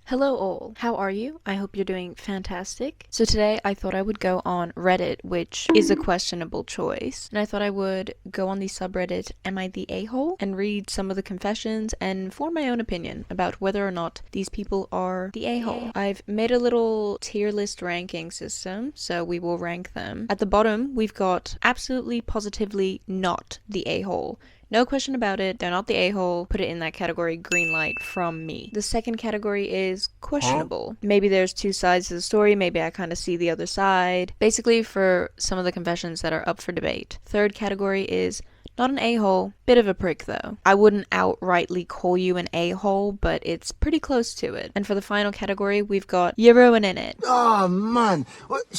Hello all, how are you? I hope you're doing fantastic. So today I thought I would go on Reddit, which is a questionable choice, and I thought I would go on the subreddit Am I the A-hole? And read some of the confessions and form my own opinion about whether or not these people are the a-hole. I've made a little tier list ranking system, so we will rank them. At the bottom we've got absolutely positively not the a-hole. No question about it, they're not the a-hole. Put it in that category, green light from me. The second category is questionable. Maybe there's two sides to the story, maybe I kind of see the other side. Basically for some of the confessions that are up for debate. Third category is not an a-hole, bit of a prick though. I wouldn't outrightly call you an a-hole, but it's pretty close to it. And for the final category, we've got you're ruining it. Oh man,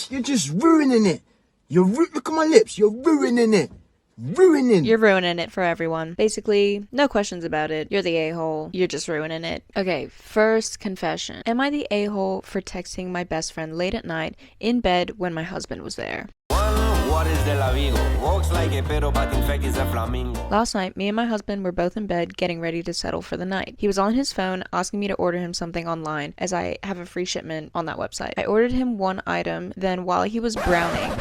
you're just ruining it. Look at my lips, you're ruining it. You're ruining it for everyone. Basically, no questions about it. You're the a-hole. You're just ruining it. Okay, first confession. Am I the a-hole for texting my best friend late at night in bed when my husband was there? Last night, me and my husband were both in bed getting ready to settle for the night. He was on his phone asking me to order him something online as I have a free shipment on that website. I ordered him one item, then while he was browning,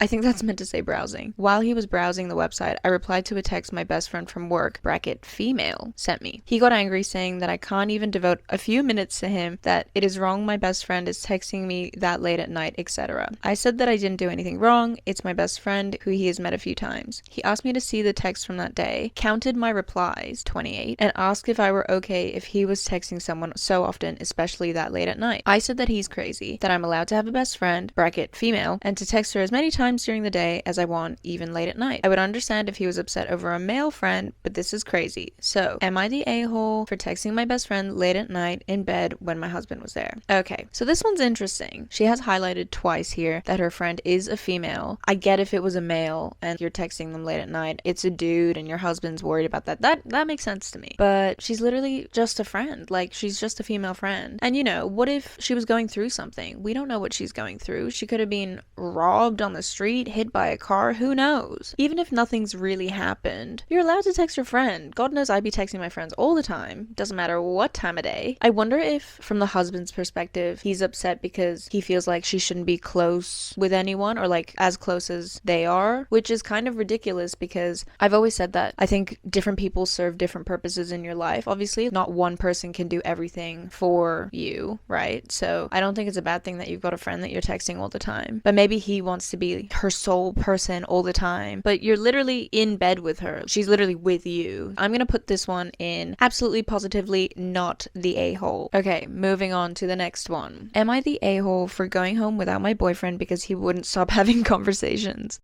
I think that's meant to say browsing. While he was browsing the website, I replied to a text my best friend from work, bracket female, sent me. He got angry saying that I can't even devote a few minutes to him, that it is wrong my best friend is texting me that late at night, etc. I said that I didn't do anything wrong, it's my best friend who he has met a few times. He asked me to see the text from that day, counted my replies, 28, and asked if I were okay if he was texting someone so often, especially that late at night. I said that he's crazy, that I'm allowed to have a best friend, bracket female, and to text her as many times during the day as I want, even late at night. I would understand if he was upset over a male friend, but this is crazy. So, am I the a-hole for texting my best friend late at night in bed when my husband was there? Okay, so this one's interesting. She has highlighted twice here that her friend is a female. I get if it was a male and you're texting them late at night, it's a dude and your husband's worried about that. That makes sense to me. But she's literally just a friend. Like, she's just a female friend. And you know, what if she was going through something? We don't know what she's going through. She could have been robbed on the street, hit by a car, who knows? Even if nothing's really happened, you're allowed to text your friend. God knows I'd be texting my friends all the time. Doesn't matter what time of day. I wonder if, from the husband's perspective, he's upset because he feels like she shouldn't be close with anyone, or like as close as they are, which is kind of ridiculous because I've always said that I think different people serve different purposes in your life. Obviously, not one person can do everything for you, right? So I don't think it's a bad thing that you've got a friend that you're texting all the time. But maybe he wants to be her sole person all the time, but you're literally in bed with her. She's literally with you. I'm gonna put this one in absolutely positively not the a-hole. Okay, moving on to the next one. Am I the a-hole for going home without my boyfriend because he wouldn't stop having conversations?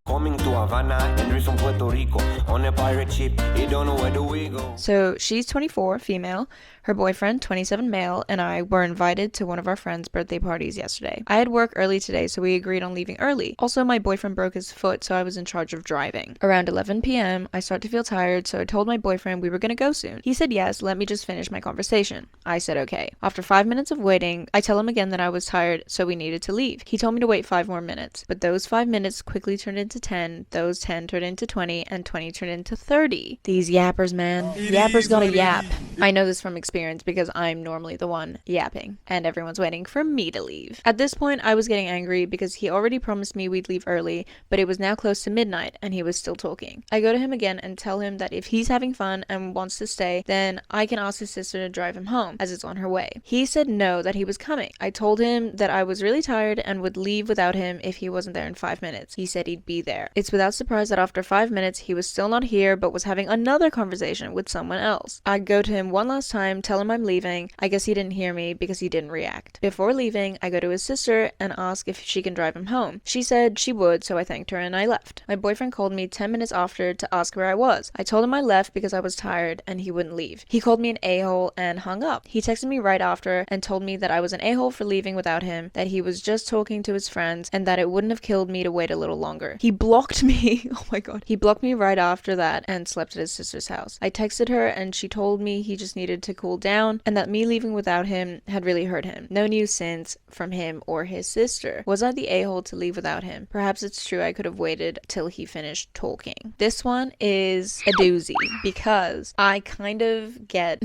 So she's 24, female. Her boyfriend, 27, male, and I were invited to one of our friends' birthday parties yesterday. I had work early today, so we agreed on leaving early. Also, my boyfriend broke his foot, so I was in charge of driving. Around 11 p.m., I start to feel tired, so I told my boyfriend we were gonna go soon. He said yes, let me just finish my conversation. I said okay. After 5 minutes of waiting, I tell him again that I was tired, so we needed to leave. He told me to wait 5 more minutes, but those 5 minutes quickly turned into 10, those 10 turned into 20, and 20 turned into 30. These yappers, man. Yappers gotta yap. I know this from experience because I'm normally the one yapping, and everyone's waiting for me to leave. At this point, I was getting angry because he already promised me we'd leave early, but it was now close to midnight, and he was still talking. I go to him again and tell him that if he's having fun and wants to stay, then I can ask his sister to drive him home, as it's on her way. He said no, that he was coming. I told him that I was really tired and would leave without him if he wasn't there in 5 minutes. He said he'd be there. It's without surprise that after 5 minutes, he was still not here, but was having another conversation with someone else. I go to him one last time, tell him I'm leaving. I guess he didn't hear me because he didn't react. Before leaving, I go to his sister and ask if she can drive him home. She said she would, so I thanked her and I left. My boyfriend called me 10 minutes after to ask where I was. I told him I left because I was tired and he wouldn't leave. He called me an a-hole and hung up. He texted me right after and told me that I was an a-hole for leaving without him, that he was just talking to his friends, and that it wouldn't have killed me to wait a little little longer. He blocked me. Oh my god. He blocked me right after that and slept at his sister's house. I texted her and she told me he just needed to cool down and that me leaving without him had really hurt him. No news since from him or his sister. Was I the a-hole to leave without him? Perhaps it's true I could have waited till he finished talking. This one is a doozy because I kind of get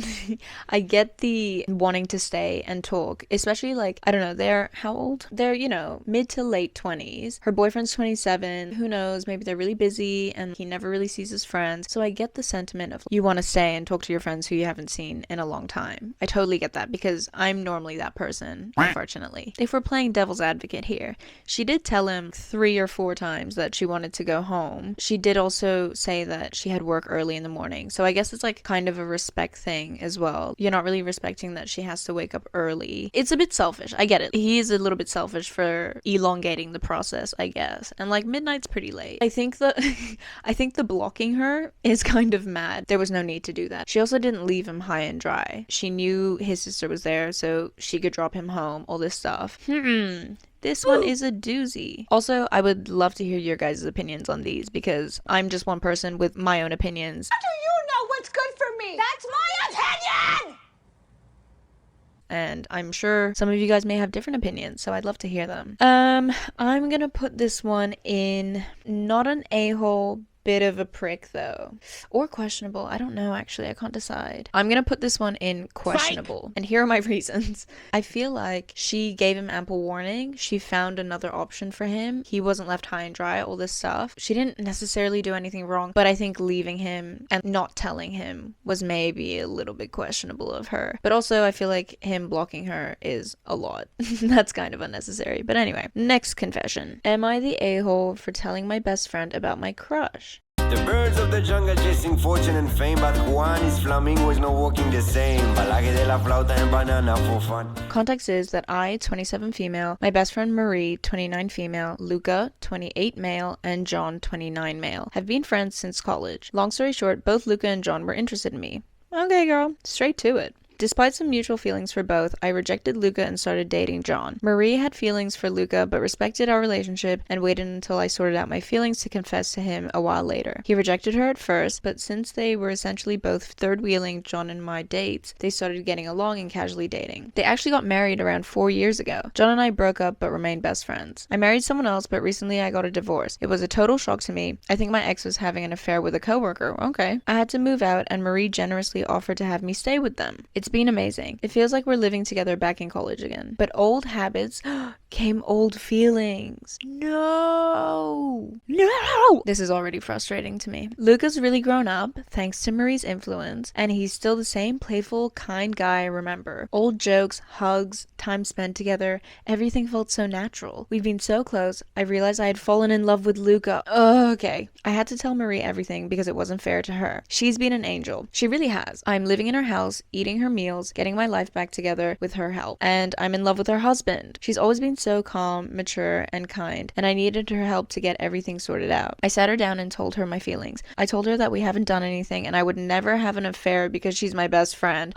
I get the wanting to stay and talk, especially like, I don't know, they're how old? They're, you know, mid to late 20s. Her boyfriend's 27. Who knows? Maybe they're really busy and he never really sees his friends. So I get the sentiment of you want to stay and talk to your friends who you haven't seen in a long time. I totally get that because I'm normally that person, unfortunately. If we're playing devil's advocate here, she did tell him 3 or 4 times that she wanted to go home. She did also say that she had work early in the morning. So I guess it's like kind of a respect thing as well. You're not really respecting that she has to wake up early. It's a bit selfish. I get it. He is a little bit selfish for elongating the process, I guess. And like midnight's pretty late. I think the blocking her is kind of mad. There was no need to do that. She also didn't leave him high and dry. She knew his sister was there so she could drop him home, all this stuff. This one is a doozy. Also, I would love to hear your guys' opinions on these because I'm just one person with my own opinions. How do you know what's good for me? That's my opinion! And I'm sure some of you guys may have different opinions, so I'd love to hear them. I'm gonna put this one in not an a-hole, bit of a prick though, or questionable. I don't know, actually. I can't decide. I'm gonna put this one in questionable, and here are my reasons. I feel like she gave him ample warning. She found another option for him. He wasn't left high and dry, all this stuff. She didn't necessarily do anything wrong, but I think leaving him and not telling him was maybe a little bit questionable of her. But also I feel like him blocking her is a lot. That's kind of unnecessary. But anyway, next confession. Am I the a-hole for telling my best friend about my crush? The birds of the jungle chasing fortune and fame, but Juan is flamingo is not walking the same. Balaje de la flauta and banana for fun. Context is that I, 27 female, my best friend Marie, 29 female, Luca, 28 male, and John, 29 male, have been friends since college. Long story short, both Luca and John were interested in me. Okay, girl, straight to it. Despite some mutual feelings for both, I rejected Luca and started dating John. Marie had feelings for Luca but respected our relationship and waited until I sorted out my feelings to confess to him a while later. He rejected her at first, but since they were essentially both third-wheeling John and my dates, they started getting along and casually dating. They actually got married around 4 years ago. John and I broke up but remained best friends. I married someone else, but recently I got a divorce. It was a total shock to me. I think my ex was having an affair with a coworker. Okay. I had to move out and Marie generously offered to have me stay with them. It's been amazing. It feels like we're living together back in college again. But old habits came old feelings. No! This is already frustrating to me. Luca's really grown up, thanks to Marie's influence, and he's still the same playful, kind guy I remember. Old jokes, hugs, time spent together, everything felt so natural. We've been so close, I realized I had fallen in love with Luca. Okay. I had to tell Marie everything because it wasn't fair to her. She's been an angel. She really has. I'm living in her house, eating her meals, getting my life back together with her help, and I'm in love with her husband. She's always been so calm, mature, and kind, and I needed her help to get everything sorted out. I sat her down and told her my feelings. I told her that we haven't done anything and I would never have an affair because she's my best friend.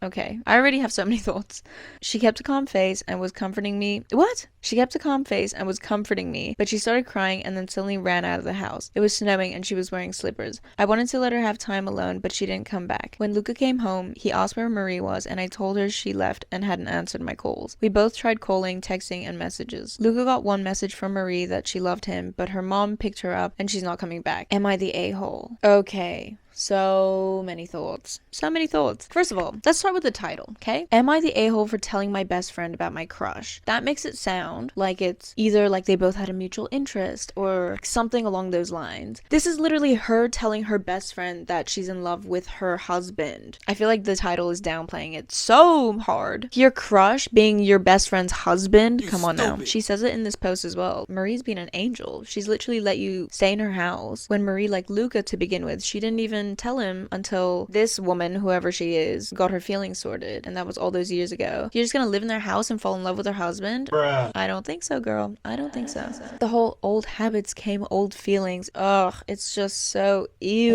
Okay, I already have so many thoughts. She kept a calm face and was comforting me. What? She kept a calm face and was comforting me, but she started crying and then suddenly ran out of the house. It was snowing and she was wearing slippers. I wanted to let her have time alone, but she didn't come back. When Luca came home, he asked where Marie was and I told her she left and hadn't answered my calls. We both tried calling, texting, and messages. Luca got one message from Marie that she loved him, but her mom picked her up and she's not coming back. Am I the a-hole? Okay. So many thoughts. So many thoughts. First of all, let's start with the title, okay? Am I the a-hole for telling my best friend about my crush? That makes it sound like it's either like they both had a mutual interest or something along those lines. This is literally her telling her best friend that she's in love with her husband. I feel like the title is downplaying it so hard. Your crush being your best friend's husband? Come on now. She says it in this post as well. Marie's been an angel. She's literally let you stay in her house. When Marie liked Luca to begin with, she didn't even tell him until this woman, whoever she is, got her feelings sorted, and that was all those years ago. You're just gonna live in their house and fall in love with her husband? Bruh. I don't think so, girl. I don't think so. The whole old habits came old feelings. Ugh, it's just so ew.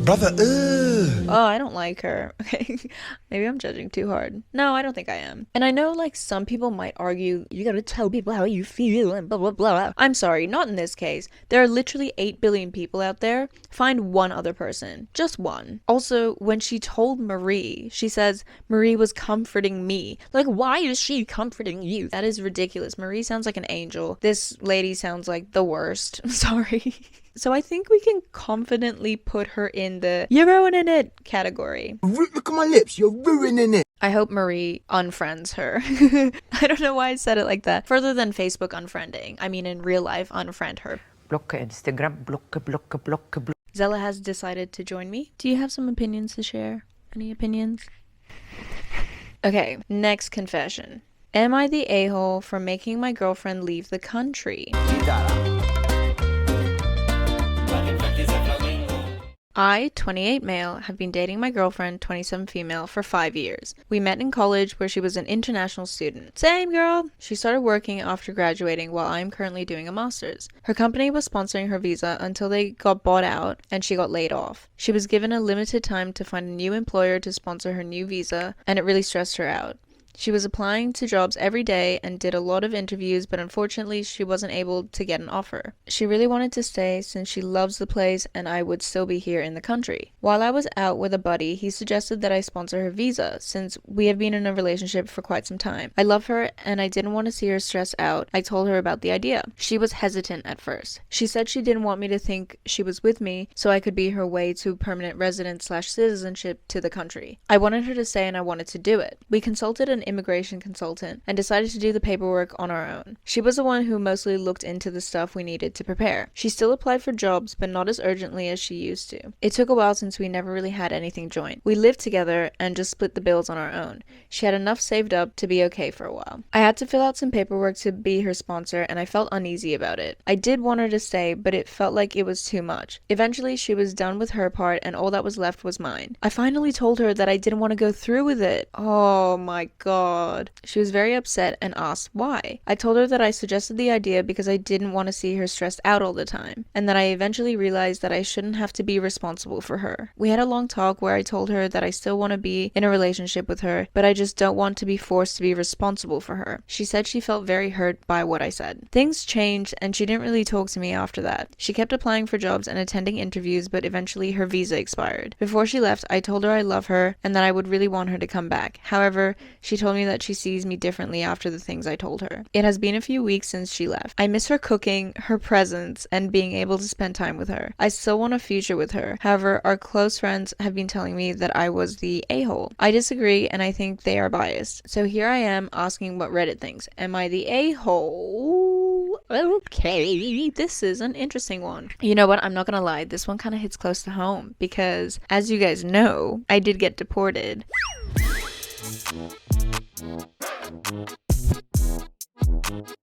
Brother, Oh, I don't like her. Okay, maybe I'm judging too hard. No, I don't think I am. And I know like some people might argue, you gotta tell people how you feel and blah blah blah. I'm sorry, not in this case. There are literally 8 billion people out there. Find one other person. Just one. Also, when she told Marie, she says Marie was comforting me. Like, why is she comforting you? That is ridiculous. Marie sounds like an angel. This lady sounds like the worst. Sorry. So I think we can confidently put her in the "you're ruining it" category. look at my lips, you're ruining it. I hope Marie unfriends her. I don't know why I said it like that. Further than Facebook unfriending. I mean in real life, unfriend her. Blokke Instagram, blokke. Zella has decided to join me. Do you have some opinions to share? Any opinions? Okay, next confession. Am I the a-hole for making my girlfriend leave the country? I, 28 male, have been dating my girlfriend, 27 female, for 5 years. We met in college where she was an international student. Same girl! She started working after graduating while I am currently doing a master's. Her company was sponsoring her visa until they got bought out and she got laid off. She was given a limited time to find a new employer to sponsor her new visa, and it really stressed her out. She was applying to jobs every day and did a lot of interviews, but unfortunately she wasn't able to get an offer. She really wanted to stay since she loves the place and I would still be here in the country. While I was out with a buddy, he suggested that I sponsor her visa since we have been in a relationship for quite some time. I love her and I didn't want to see her stressed out. I told her about the idea. She was hesitant at first. She said she didn't want me to think she was with me so I could be her way to permanent residence/citizenship to the country. I wanted her to stay and I wanted to do it. We consulted an immigration consultant and decided to do the paperwork on our own. She was the one who mostly looked into the stuff we needed to prepare. She still applied for jobs, but not as urgently as she used to. It took a while since we never really had anything joint. We lived together and just split the bills on our own. She had enough saved up to be okay for a while. I had to fill out some paperwork to be her sponsor and I felt uneasy about it. I did want her to stay, but it felt like it was too much. Eventually, she was done with her part and all that was left was mine. I finally told her that I didn't want to go through with it. Oh my god. She was very upset and asked why. I told her that I suggested the idea because I didn't want to see her stressed out all the time, and that I eventually realized that I shouldn't have to be responsible for her. We had a long talk where I told her that I still want to be in a relationship with her, but I just don't want to be forced to be responsible for her. She said she felt very hurt by what I said. Things changed and she didn't really talk to me after that. She kept applying for jobs and attending interviews, but eventually her visa expired. Before she left, I told her I love her and that I would really want her to come back. However, she told me that she sees me differently after the things I told her. It has been a few weeks since she left. I miss her cooking, her presence, and being able to spend time with her. I still want a future with her. However, our close friends have been telling me that I was the a-hole. I disagree and I think they are biased. So here I am asking what Reddit thinks. Am I the a-hole? Okay, this is an interesting one. You know what? I'm not gonna lie. This one kind of hits close to home because, as you guys know, I did get deported.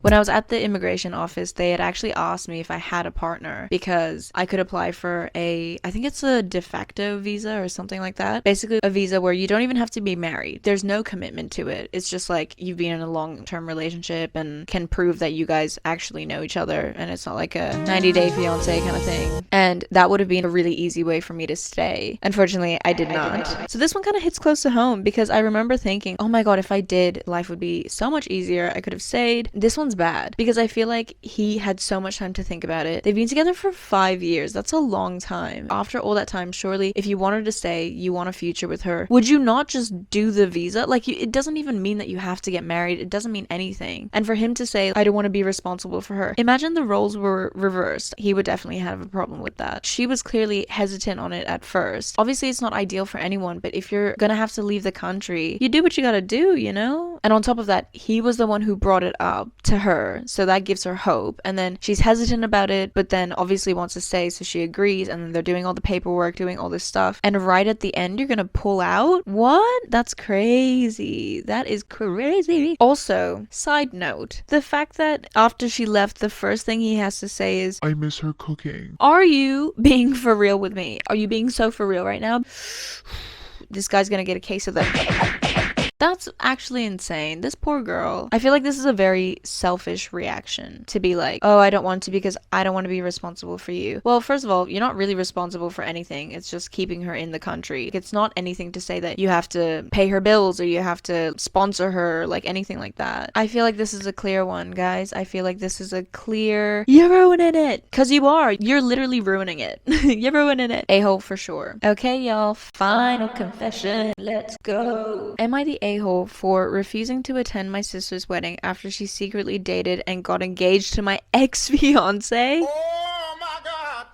When I was at the immigration office, they had actually asked me if I had a partner because I could apply for I think it's a de facto visa or something like that. Basically a visa where you don't even have to be married. There's no commitment to it. It's just like you've been in a long-term relationship and can prove that you guys actually know each other and it's not like a 90-day fiance kind of thing. And that would have been a really easy way for me to stay. Unfortunately, I did not. So this one kind of hits close to home because I remember thinking, oh my god, if I did, life would be so much easier. I could have stayed. This one's bad because I feel like he had so much time to think about it. They've been together for 5 years. That's a long time. After all that time, surely if you wanted to stay, you want a future with her, would you not just do the visa? Like, it doesn't even mean that you have to get married. It doesn't mean anything. And for him to say, I don't want to be responsible for her. Imagine the roles were reversed. He would definitely have a problem with that. She was clearly hesitant on it at first. Obviously, it's not ideal for anyone, but if you're gonna have to leave the country, you do what you gotta do, you know? And on top of that, he was the one who brought it up to her, so that gives her hope. And then she's hesitant about it, but then obviously wants to stay, so she agrees, and then they're doing all the paperwork, doing all this stuff, and right at the end you're gonna pull out? What? That's crazy. That is crazy. Also, side note, the fact that after she left, the first thing he has to say is, I miss her cooking. are you being for real with me? Are you being so for real right now? This guy's gonna get a case of the That's actually insane. This poor girl. I feel like this is a very selfish reaction to be like, oh, I don't want to because I don't want to be responsible for you. Well, first of all, you're not really responsible for anything. It's just keeping her in the country. It's not anything to say that you have to pay her bills or you have to sponsor her, like anything like that. I feel like this is a clear one, guys. I feel like this is a clear, you're ruining it. Cause you are. You're literally ruining it. You're ruining it. A-hole for sure. Okay, y'all. Final confession. Let's go. Am I the a-hole for refusing to attend my sister's wedding after she secretly dated and got engaged to my ex-fiance? Oh my God.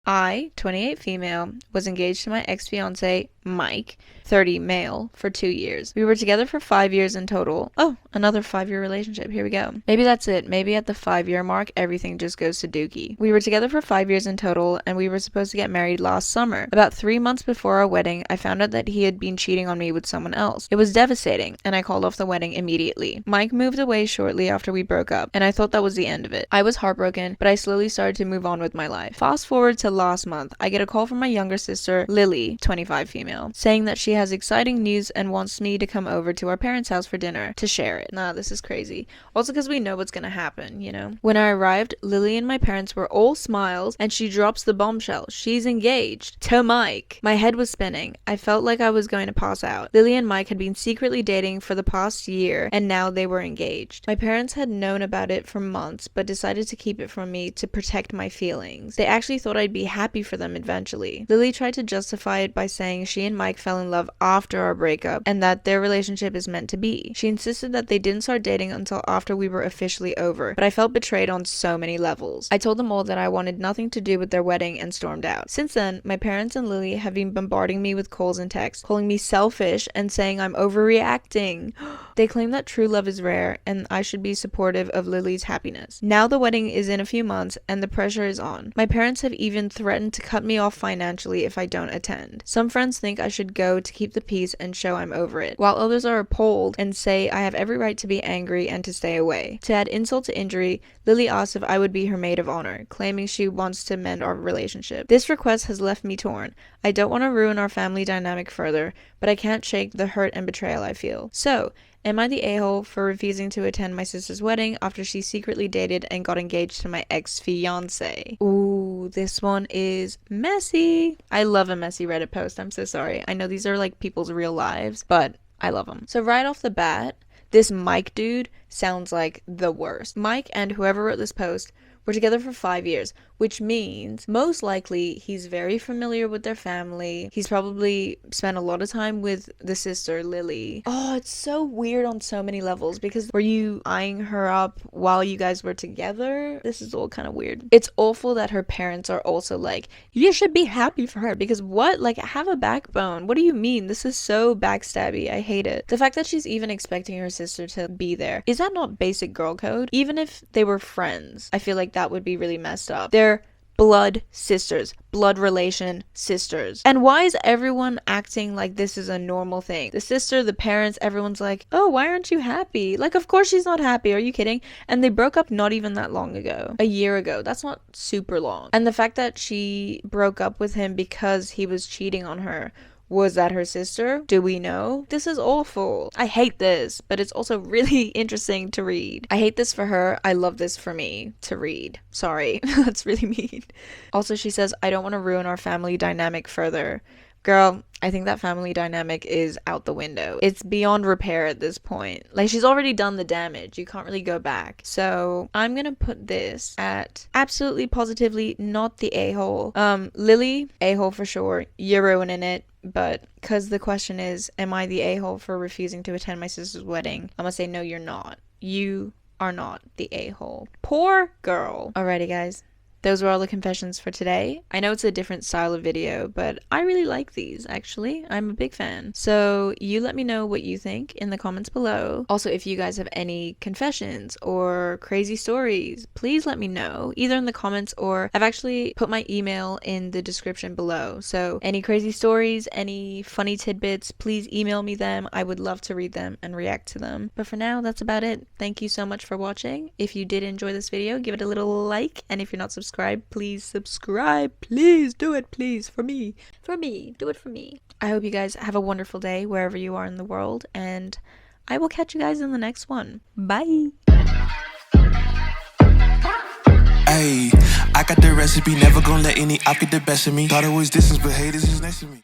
I, 28 female, was engaged to my ex-fiance, Mike, 30 male, for 2 years. We were together for 5 years in total. Oh, another 5-year relationship. Here we go. Maybe that's it. Maybe at the 5-year mark, everything just goes to dookie. We were together for 5 years in total, and we were supposed to get married last summer. About 3 months before our wedding, I found out that he had been cheating on me with someone else. It was devastating, and I called off the wedding immediately. Mike moved away shortly after we broke up, and I thought that was the end of it. I was heartbroken, but I slowly started to move on with my life. Fast forward to last month, I get a call from my younger sister, Lily, 25 female, saying that she has exciting news and wants me to come over to our parents' house for dinner to share it. Nah, this is crazy. Also because we know what's gonna happen, you know? When I arrived, Lily and my parents were all smiles, and she drops the bombshell. She's engaged to Mike. My head was spinning. I felt like I was going to pass out. Lily and Mike had been secretly dating for the past year, and now they were engaged. My parents had known about it for months, but decided to keep it from me to protect my feelings. They actually thought I'd be happy for them eventually. Lily tried to justify it by saying she and Mike fell in love after our breakup and that their relationship is meant to be. She insisted that they didn't start dating until after we were officially over, but I felt betrayed on so many levels. I told them all that I wanted nothing to do with their wedding and stormed out. Since then, my parents and Lily have been bombarding me with calls and texts, calling me selfish and saying I'm overreacting. They claim that true love is rare and I should be supportive of Lily's happiness. Now the wedding is in a few months and the pressure is on. My parents have even threatened to cut me off financially if I don't attend. Some friends think I should go to keep the peace and show I'm over it, while others are appalled and say I have every right to be angry and to stay away. To add insult to injury, Lily asked if I would be her maid of honor, claiming she wants to mend our relationship. This request has left me torn. I don't want to ruin our family dynamic further, but I can't shake the hurt and betrayal I feel. So, am I the a-hole for refusing to attend my sister's wedding after she secretly dated and got engaged to my ex-fiance? Ooh, this one is messy. I love a messy Reddit post. I'm so sorry. I know these are like people's real lives, but I love them. So right off the bat, this Mike dude sounds like the worst. Mike and whoever wrote this post were together for 5 years, which means most likely he's very familiar with their family. He's probably spent a lot of time with the sister, Lily. Oh, it's so weird on so many levels because were you eyeing her up while you guys were together? This is all kind of weird. It's awful that her parents are also like, you should be happy for her because what? Like, have a backbone. What do you mean? This is so backstabby. I hate it. The fact that she's even expecting her sister to be there. Is that not basic girl code? Even if they were friends, I feel like that would be really messed up. They're blood sisters, blood relation sisters. And why is everyone acting like this is a normal thing? The sister, the parents, everyone's like, oh, why aren't you happy? Like, of course she's not happy. Are you kidding? And they broke up not even that long ago. A year ago. That's not super long. And the fact that she broke up with him because he was cheating on her. Was that her sister? Do we know? This is awful. I hate this, but it's also really interesting to read. I hate this for her. I love this for me to read. Sorry, that's really mean. Also, she says, I don't want to ruin our family dynamic further. Girl, I think that family dynamic is out the window. It's beyond repair at this point. Like, she's already done the damage. You can't really go back. So I'm gonna put this at absolutely positively not the a-hole. Lily, a-hole for sure. You're ruining it. But because the question is, am I the a-hole for refusing to attend my sister's wedding? I'm gonna say, no, you're not. You are not the a-hole. Poor girl. Alrighty, guys. Those were all the confessions for today. I know it's a different style of video, but I really like these, actually. I'm a big fan. So you let me know what you think in the comments below. Also, if you guys have any confessions or crazy stories, please let me know, either in the comments or I've actually put my email in the description below. So any crazy stories, any funny tidbits, please email me them. I would love to read them and react to them. But for now, that's about it. Thank you so much for watching. If you did enjoy this video, give it a little like, and if you're not subscribed, subscribe, please subscribe. Please do it, please, for me. For me. Do it for me. I hope you guys have a wonderful day wherever you are in the world, and I will catch you guys in the next one. Bye. Ayy, I got the recipe, never gonna let any op get the best of me. Thought it was distance, but haters is next to me.